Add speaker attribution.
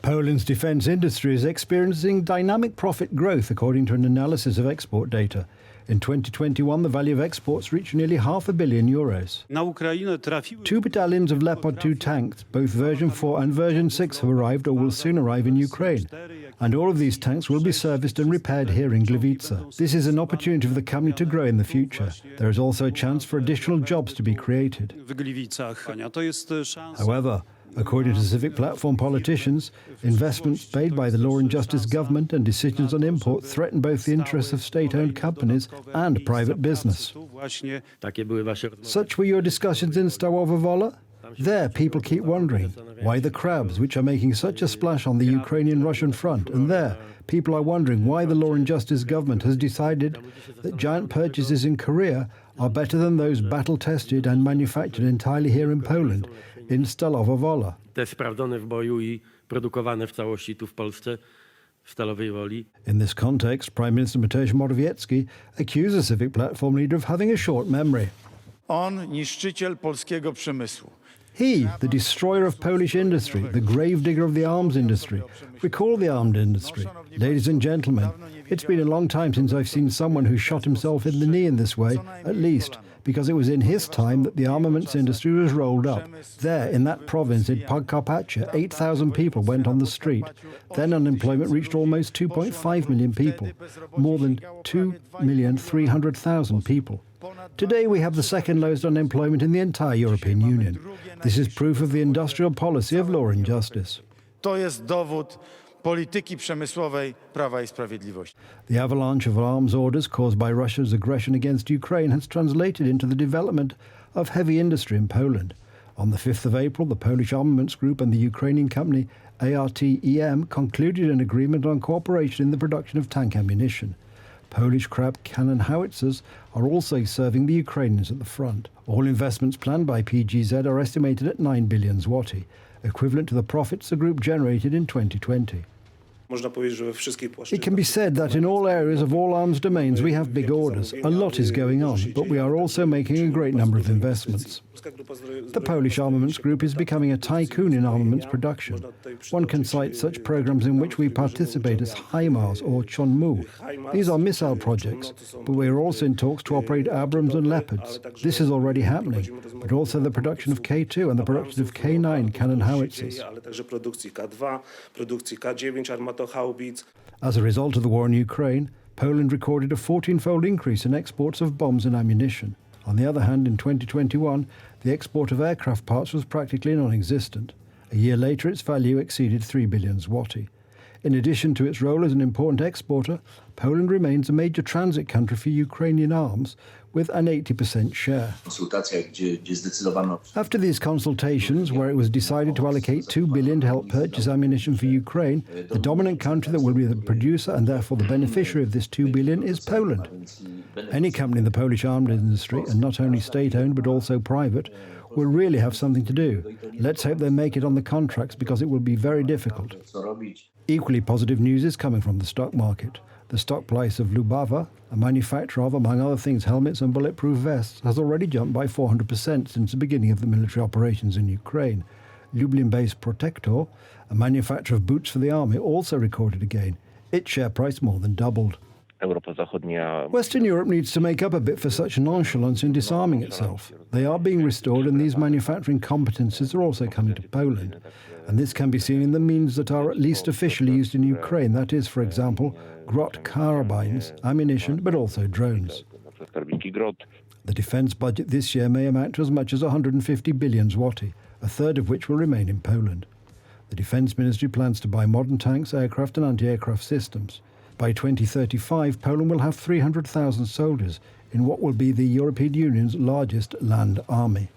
Speaker 1: Poland's defence industry is experiencing dynamic profit growth, according to an analysis of export data. In 2021, the value of exports reached nearly €500 million. 2 battalions of Leopard 2 tanks, both version 4 and version 6, have arrived or will soon arrive in Ukraine. And all of these tanks will be serviced and repaired here in Gliwice. This is an opportunity for the company to grow in the future. There is also a chance for additional jobs to be created. However, according to civic platform politicians, investments made by the Law and Justice government and decisions on import threaten both the interests of state-owned companies and private business. Such were your discussions in Stawowa Wola? There, people keep wondering, why the crabs, which are making such a splash on the Ukrainian-Russian front? And there, people are wondering why the Law and Justice government has decided that giant purchases in Korea are better than those battle-tested and manufactured entirely here in Poland, in Stawowa Wola. In this context, Prime Minister Mateusz Morawiecki accused the civic platform leader of having a short memory. He, the destroyer of Polish industry, the gravedigger of the arms industry. Recall the arms industry. Ladies and gentlemen, it's been a long time since I've seen someone who shot himself in the knee in this way, at least, because it was in his time that the armaments industry was rolled up. There, in that province, in Podkarpacie, 8,000 people went on the street. Then unemployment reached almost 2.5 million people, more than 2,300,000 people. Today we have the second lowest unemployment in the entire European Union. This is proof of the industrial policy of Law and Justice. The avalanche of arms orders caused by Russia's aggression against Ukraine has translated into the development of heavy industry in Poland. On the 5th of April, the Polish armaments group and the Ukrainian company ARTEM concluded an agreement on cooperation in the production of tank ammunition. Polish Krab cannon howitzers are also serving the Ukrainians at the front. All investments planned by PGZ are estimated at 9 billion zloty, equivalent to the profits the group generated in 2020. It can be said that in all areas of all arms domains we have big orders. A lot is going on, but we are also making a great number of investments. The Polish armaments group is becoming a tycoon in armaments production. One can cite such programs in which we participate as HIMARS or Chonmu. These are missile projects, but we are also in talks to operate Abrams and Leopards. This is already happening, but also the production of K2 and the production of K9 cannon howitzers. As a result of the war in Ukraine, Poland recorded a 14-fold increase in exports of bombs and ammunition. On the other hand, in 2021, the export of aircraft parts was practically non-existent. A year later, its value exceeded 3 billion zloty. In addition to its role as an important exporter, Poland remains a major transit country for Ukrainian arms, with an 80% share. After these consultations, where it was decided to allocate 2 billion to help purchase ammunition for Ukraine, the dominant country that will be the producer and therefore the beneficiary of this 2 billion is Poland. Any company in the Polish arms industry, and not only state-owned but also private, will really have something to do. Let's hope they make it on the contracts, because it will be very difficult. Equally positive news is coming from the stock market. The stock price of Lubawa, a manufacturer of, among other things, helmets and bulletproof vests, has already jumped by 400% since the beginning of the military operations in Ukraine. Lublin-based Protector, a manufacturer of boots for the army, also recorded a gain. Its share price more than doubled. Western Europe needs to make up a bit for such nonchalance in disarming itself. They are being restored, and these manufacturing competences are also coming to Poland. And this can be seen in the means that are at least officially used in Ukraine, that is, for example, Grot carbines, ammunition, but also drones. The defence budget this year may amount to as much as 150 billion zloty, a third of which will remain in Poland. The Defence Ministry plans to buy modern tanks, aircraft and anti-aircraft systems. By 2035, Poland will have 300,000 soldiers in what will be the European Union's largest land army.